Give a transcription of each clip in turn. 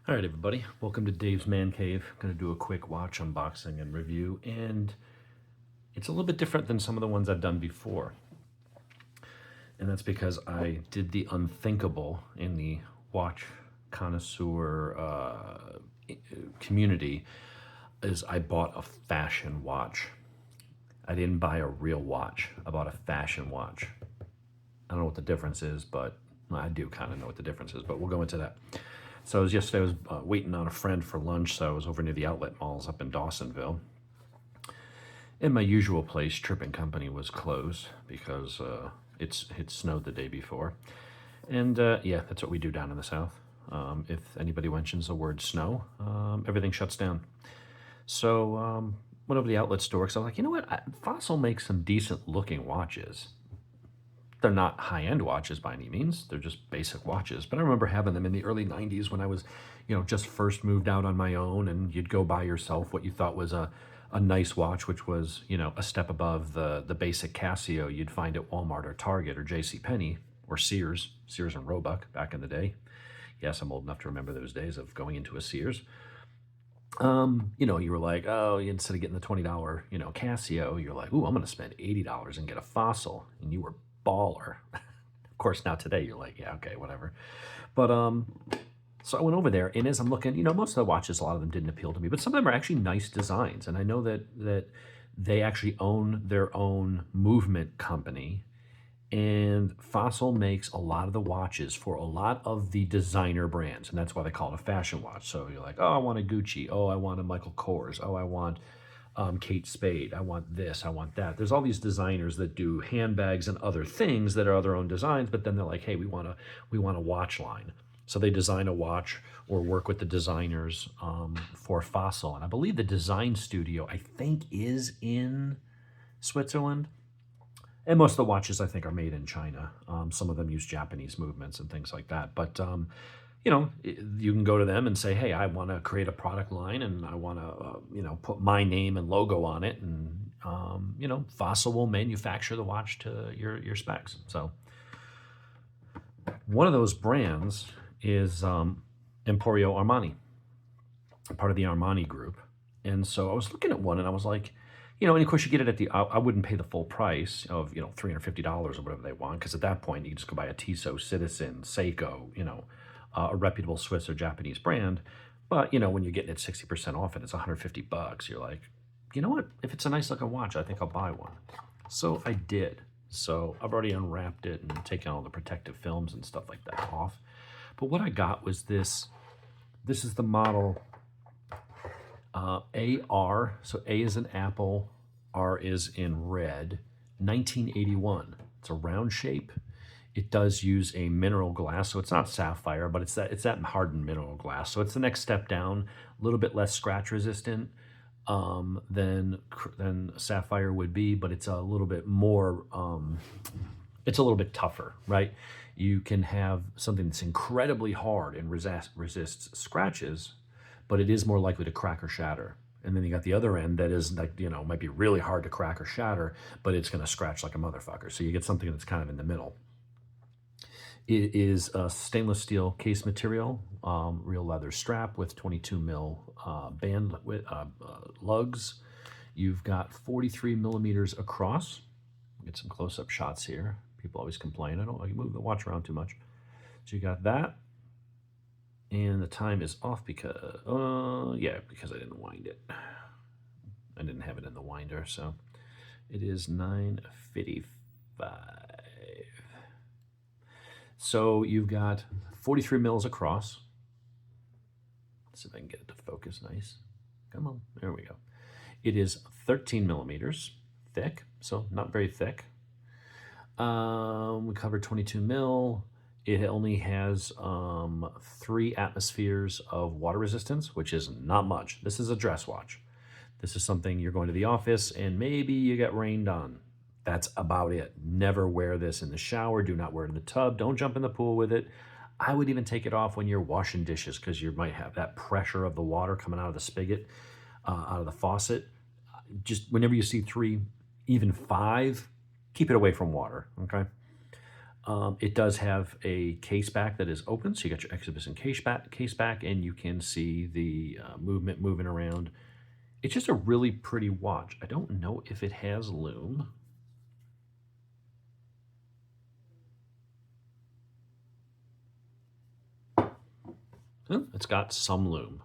All right, everybody. Welcome to Dave's Man Cave. I'm going to do a quick watch unboxing and review, and it's a little bit different than some of the ones I've done before. And that's because I did the unthinkable in the watch connoisseur community, is I bought a fashion watch. I didn't buy a real watch. I bought a fashion watch. I don't know what the difference is, but well, I do kind of know what the difference is, but we'll go into that. So yesterday I was waiting on a friend for lunch, so I was over near the outlet malls up in Dawsonville. And my usual place, Tripping Company, was closed because it snowed the day before. And yeah, that's what we do down in the South. If anybody mentions the word snow, everything shuts down. So went over to the outlet store because I was like, you know what? Fossil makes some decent looking watches. They're not high-end watches by any means. They're just basic watches. But I remember having them in the early 90s when I was, just first moved out on my own, and you'd go buy yourself what you thought was a nice watch, which was, a step above the basic Casio you'd find at Walmart or Target or JCPenney or Sears and Roebuck back in the day. Yes, I'm old enough to remember those days of going into a Sears. You were like, oh, instead of getting the $20, Casio, you're like, ooh, I'm going to spend $80 and get a Fossil. And you were baller. Of course, now today you're like, yeah, okay, whatever. But so I went over there, and as I'm looking, most of the watches, a lot of them didn't appeal to me, but some of them are actually nice designs. And I know that they actually own their own movement company, and Fossil makes a lot of the watches for a lot of the designer brands, and that's why they call it a fashion watch. So you're like, oh, I want a Gucci. Oh, I want a Michael Kors. Oh, I want Kate Spade. I want this. I want that. There's all these designers that do handbags and other things that are their own designs, but then they're like, hey, we want a watch line. So they design a watch or work with the designers for Fossil. And I believe the design studio, I think, is in Switzerland. And most of the watches, I think, are made in China. Some of them use Japanese movements and things like that. But, you can go to them and say, hey, I want to create a product line, and I want to, put my name and logo on it. And, Fossil will manufacture the watch to your specs. So one of those brands is Emporio Armani, part of the Armani group. And so I was looking at one, and I was like, and of course you get it at I wouldn't pay the full price of, $350 or whatever they want, because at that point you can just go buy a Tissot, Citizen, Seiko, a reputable Swiss or Japanese brand. But, when you're getting it 60% off and it's $150, you're like, you know what? If it's a nice looking watch, I think I'll buy one. So I did. So I've already unwrapped it and taken all the protective films and stuff like that off. But what I got was this. This is the model AR, so A is an apple, R is in red, 1981. It's a round shape. It does use a mineral glass, so it's not sapphire, but it's that hardened mineral glass. So it's the next step down, a little bit less scratch resistant than sapphire would be, but it's a little bit more. It's a little bit tougher, right? You can have something that's incredibly hard and resists scratches, but it is more likely to crack or shatter. And then you got the other end that is like, might be really hard to crack or shatter, but it's going to scratch like a motherfucker. So you get something that's kind of in the middle. It is a stainless steel case material, real leather strap with 22 mil band with lugs. You've got 43 millimeters across. Get some close-up shots here. People always complain, I don't like move the watch around too much. So you got that. And the time is off because, because I didn't wind it. I didn't have it in the winder, so it is 9:55. So you've got 43 mils across. Let's see if I can get it to focus nice. Come on, there we go. It is 13 millimeters thick, so not very thick. We covered 22 mil. It only has 3 atmospheres of water resistance, which is not much. This is a dress watch. This is something you're going to the office and maybe you get rained on. That's about it. Never wear this in the shower. Do not wear it in the tub. Don't jump in the pool with it. I would even take it off when you're washing dishes because you might have that pressure of the water coming out of the spigot, out of the faucet. Just whenever you see 3, even 5, keep it away from water, okay? It does have a case back that is open, so you got your exhibition case back, and you can see the movement moving around. It's just a really pretty watch. I don't know if it has lume. It's got some lume.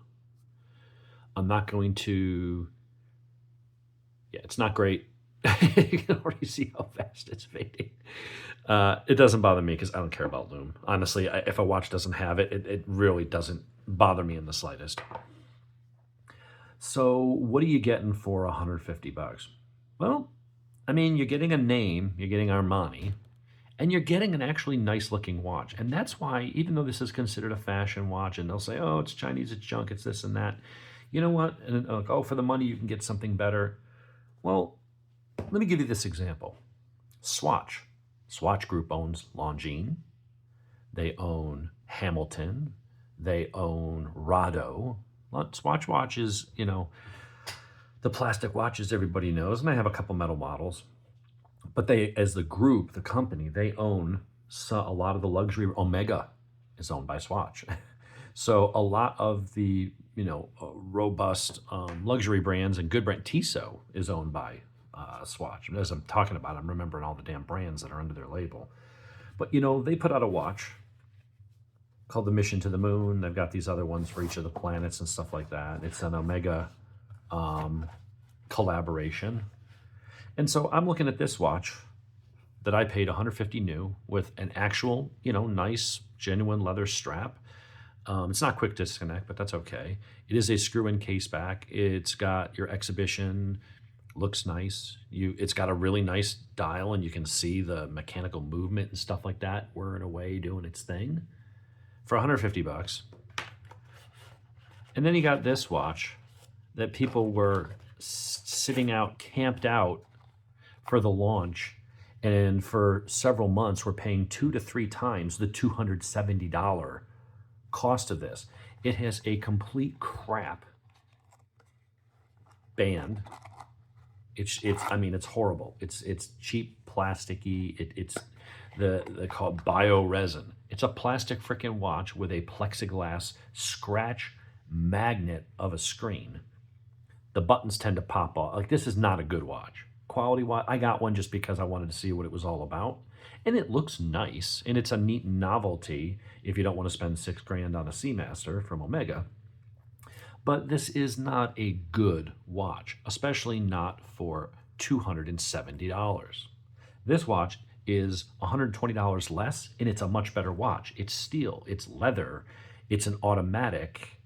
I'm not going to. Yeah, it's not great. You can already see how fast it's fading. It doesn't bother me because I don't care about lume. Honestly, if a watch doesn't have it, it really doesn't bother me in the slightest. So, what are you getting for 150 bucks? Well, I mean, you're getting a name, you're getting Armani, and you're getting an actually nice looking watch. And that's why, even though this is considered a fashion watch, and they'll say, oh, it's Chinese, it's junk, it's this and that. You know what? And like, oh, for the money, you can get something better. Well, let me give you this example. Swatch. Swatch Group owns Longines. They own Hamilton. They own Rado. Swatch watches, the plastic watches everybody knows, and they have a couple metal models. But they, as the group, the company, they own a lot of the luxury. Omega is owned by Swatch. So a lot of the, robust luxury brands and good brand, Tissot is owned by Swatch. And as I'm talking about, I'm remembering all the damn brands that are under their label. But, they put out a watch called the Mission to the Moon. They've got these other ones for each of the planets and stuff like that. It's an Omega collaboration. And so I'm looking at this watch that I paid 150 new with an actual, nice, genuine leather strap. It's not quick disconnect, but that's okay. It is a screw-in case back. It's got your exhibition, looks nice. It's got a really nice dial, and you can see the mechanical movement and stuff like that whirring away doing its thing for 150 bucks. And then you got this watch that people were sitting out, camped out for the launch, and for several months were paying 2 to 3 times the $270 cost of this. It has a complete crap band. It's horrible. It's cheap, plasticky. They call it bio resin. It's a plastic freaking watch with a plexiglass scratch magnet of a screen. The buttons tend to pop off. Like, this is not a good watch. Quality watch. I got one just because I wanted to see what it was all about. And it looks nice. And it's a neat novelty if you don't want to spend $6,000 on a Seamaster from Omega. But this is not a good watch, especially not for $270. This watch is $120 less, and it's a much better watch. It's steel, it's leather, it's an automatic.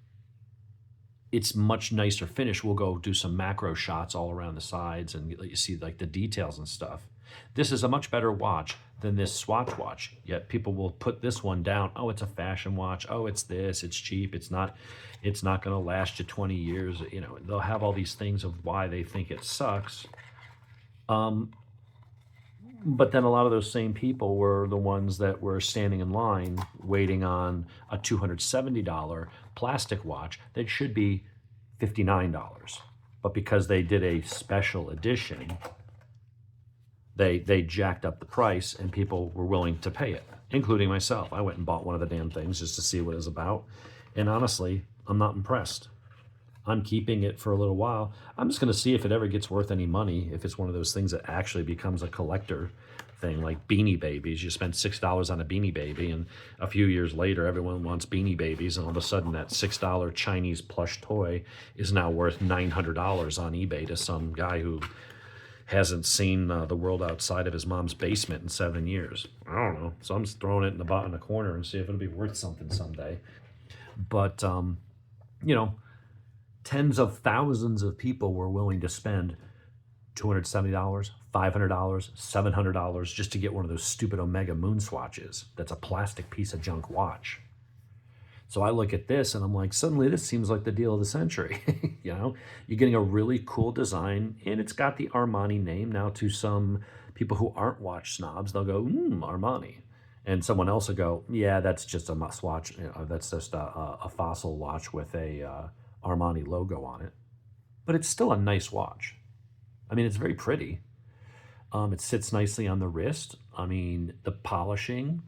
It's much nicer finish. We'll go do some macro shots all around the sides and let you see like the details and stuff. This is a much better watch than this Swatch watch. Yet people will put this one down. Oh, it's a fashion watch. Oh, it's this. It's cheap. It's not going to last you 20 years. They'll have all these things of why they think it sucks. But then a lot of those same people were the ones that were standing in line waiting on a $270 plastic watch that should be $59. But because they did a special edition, they jacked up the price and people were willing to pay it, including myself. I went and bought one of the damn things just to see what it was about. And honestly, I'm not impressed. I'm keeping it for a little while. I'm just going to see if it ever gets worth any money, if it's one of those things that actually becomes a collector thing, like Beanie Babies. You spend $6 on a Beanie Baby, and a few years later, everyone wants Beanie Babies, and all of a sudden that $6 Chinese plush toy is now worth $900 on eBay to some guy who hasn't seen the world outside of his mom's basement in 7 years. I don't know. So I'm just throwing it in the corner and see if it'll be worth something someday. But, tens of thousands of people were willing to spend $270, $500, $700 just to get one of those stupid Omega Moonswatches. That's a plastic piece of junk watch. So I look at this and I'm like, suddenly this seems like the deal of the century. You're getting a really cool design, and it's got the Armani name. Now, to some people who aren't watch snobs, they'll go, Armani. And someone else will go, yeah, that's just a Moonswatch. That's just a fossil watch with a Armani logo on it. But it's still a nice watch. I mean, it's very pretty. It sits nicely on the wrist. I mean, the polishing,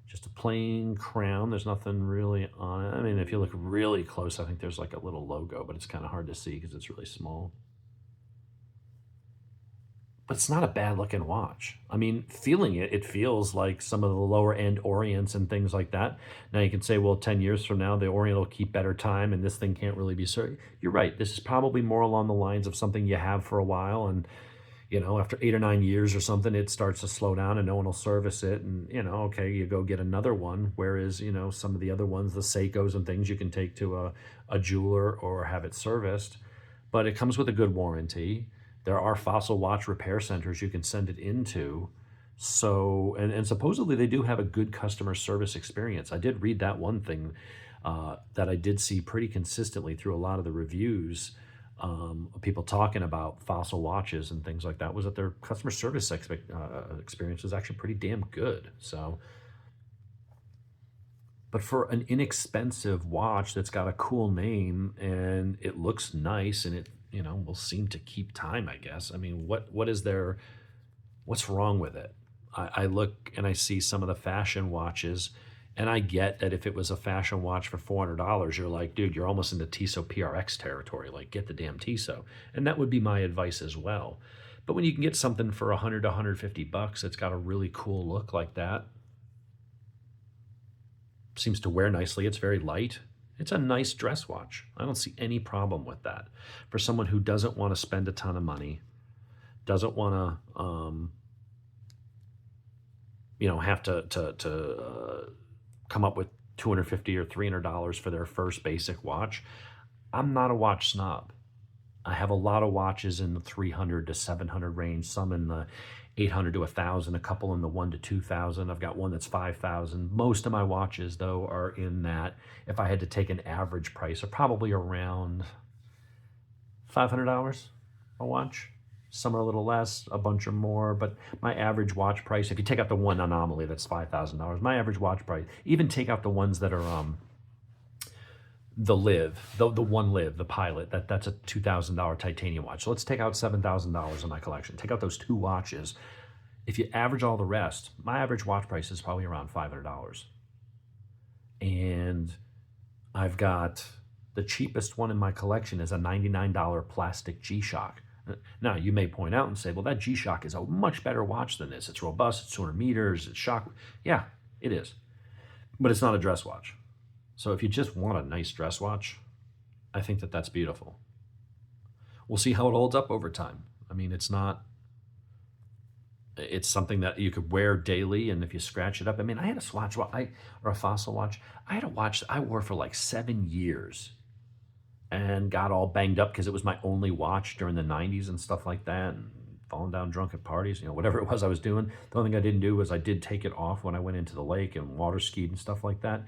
just a plain crown. There's nothing really on it. I mean, if you look really close, I think there's like a little logo, but it's kind of hard to see because it's really small. But it's not a bad looking watch. I mean, feeling it, it feels like some of the lower end Orients and things like that. Now you can say, well, 10 years from now, the Orient will keep better time and this thing can't really be certain. You're right. This is probably more along the lines of something you have for a while. And, after 8 or 9 years or something, it starts to slow down and no one will service it. And, okay, you go get another one. Whereas, some of the other ones, the Seikos and things, you can take to a jeweler or have it serviced. But it comes with a good warranty. There are Fossil Watch repair centers you can send it into. So, and supposedly they do have a good customer service experience. I did read that one thing that I did see pretty consistently through a lot of the reviews. People talking about Fossil watches and things like that was that their customer service experience was actually pretty damn good. So, but for an inexpensive watch that's got a cool name and it looks nice and it will seem to keep time, I guess. I mean, what is there? What's wrong with it? I look and I see some of the fashion watches, and I get that if it was a fashion watch for $400, you're like, dude, you're almost into Tissot PRX territory. Like, get the damn Tissot, and that would be my advice as well. But when you can get something for 100 to 150 bucks, it's got a really cool look like that. Seems to wear nicely. It's very light. It's a nice dress watch. I don't see any problem with that. For someone who doesn't want to spend a ton of money, doesn't want to, have to come up with $250 or $300 for their first basic watch. I'm not a watch snob. I have a lot of watches in the 300 to 700 range, some in the 800 to 1,000, a couple in the 1 to 2,000. I've got one that's 5,000. Most of my watches, though, are in that. If I had to take an average price, are probably around $500 a watch. Some are a little less, a bunch are more, but my average watch price, if you take out the one anomaly that's $5,000, my average watch price, even take out the ones that are the one live, the pilot, that's a $2,000 titanium watch. So let's take out $7,000 in my collection. Take out those two watches. If you average all the rest, my average watch price is probably around $500. And I've got the cheapest one in my collection is a $99 plastic G-Shock. Now, you may point out and say, well, that G-Shock is a much better watch than this. It's robust, it's 200 meters, it's shock. Yeah, it is. But it's not a dress watch. So if you just want a nice dress watch, I think that that's beautiful. We'll see how it holds up over time. I mean, it's something that you could wear daily, and if you scratch it up, I mean, I had a Swatch watch, or a Fossil watch. I had a watch that I wore for like 7 years and got all banged up because it was my only watch during the 90s and stuff like that, and falling down drunk at parties, whatever it was I was doing. The only thing I didn't do was I did take it off when I went into the lake and water skied and stuff like that.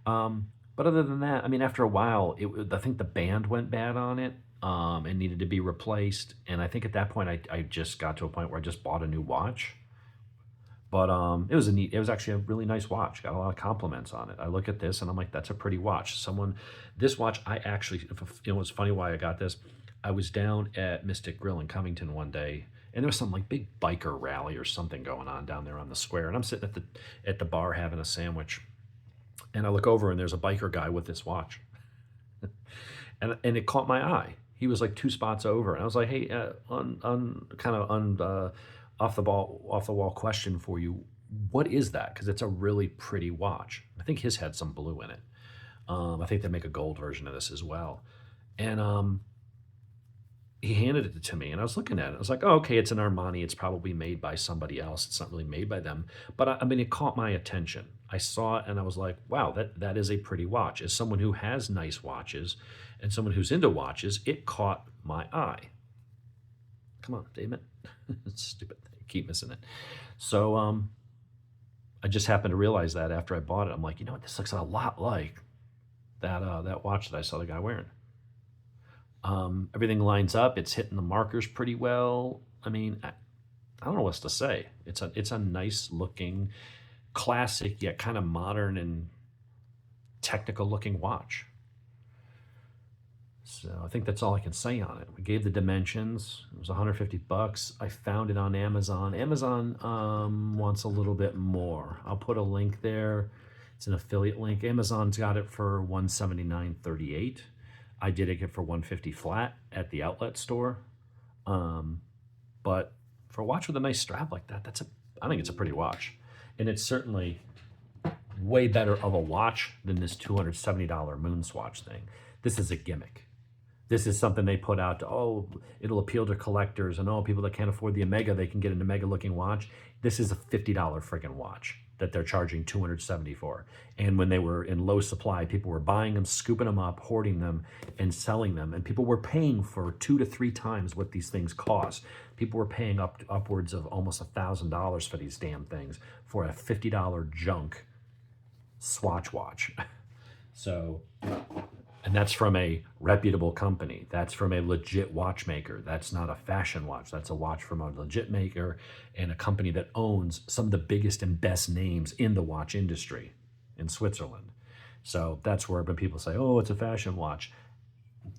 But other than that, I mean, after a while, I think the band went bad on it and needed to be replaced. And I think at that point, I just got to a point where I just bought a new watch. But it was actually a really nice watch. Got a lot of compliments on it. I look at this and I'm like, that's a pretty watch. This watch, I actually, it's funny why I got this. I was down at Mystic Grill in Covington one day, and there was some like big biker rally or something going on down there on the square. And I'm sitting at the bar having a sandwich, and I look over and there's a biker guy with this watch, and it caught my eye. He was like 2 spots over, and I was like, hey, off the wall question for you. What is that? Because it's a really pretty watch. I think his had some blue in it. I think they make a gold version of this as well. And he handed it to me, and I was looking at it. I was like, oh, okay, it's an Armani. It's probably made by somebody else. It's not really made by them. But I mean, it caught my attention. I saw it, and I was like, wow, that is a pretty watch. As someone who has nice watches and someone who's into watches, it caught my eye. Come on, damn it. It's stupid. I keep missing it. So I just happened to realize that after I bought it. I'm like, this looks a lot like that watch that I saw the guy wearing. Everything lines up. It's hitting the markers pretty well. I mean, I don't know what to say. It's a nice looking, classic yet kind of modern and technical looking watch. So I think that's all I can say on it. We gave the dimensions. It was 150 bucks. I found it on Amazon. Amazon wants a little bit more. I'll put a link there. It's an affiliate link. Amazon's got it for 179.38. I did it for 150 flat at the outlet store. But for a watch with a nice strap like that, I think it's a pretty watch. And it's certainly way better of a watch than this $270 Moonswatch thing. This is a gimmick. This is something they put out to, oh, it'll appeal to collectors, and oh, people that can't afford the Omega, they can get an Omega looking watch. This is a $50 friggin' watch that they're charging $270 for. And when they were in low supply, people were buying them, scooping them up, hoarding them, and selling them. And people were paying for 2 to 3 times what these things cost. People were paying upwards of almost $1,000 for these damn things for a $50 junk Swatch watch. So, and that's from a reputable company. That's from a legit watchmaker. That's not a fashion watch. That's a watch from a legit maker and a company that owns some of the biggest and best names in the watch industry in Switzerland. So that's where when people say, oh, it's a fashion watch.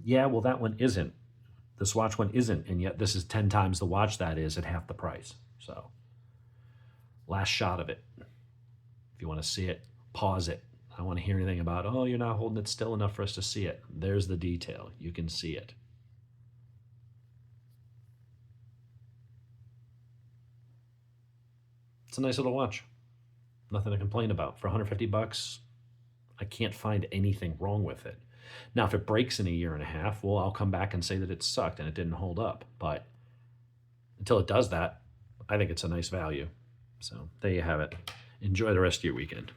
Yeah, well, that one isn't. The Swatch one isn't. And yet this is 10 times the watch that is at half the price. So last shot of it. If you want to see it, pause it. I don't want to hear anything about, oh, you're not holding it still enough for us to see it. There's the detail. You can see it. It's a nice little watch. Nothing to complain about. For 150 bucks, I can't find anything wrong with it. Now, if it breaks in a year and a half, well, I'll come back and say that it sucked and it didn't hold up. But until it does that, I think it's a nice value. So there you have it. Enjoy the rest of your weekend.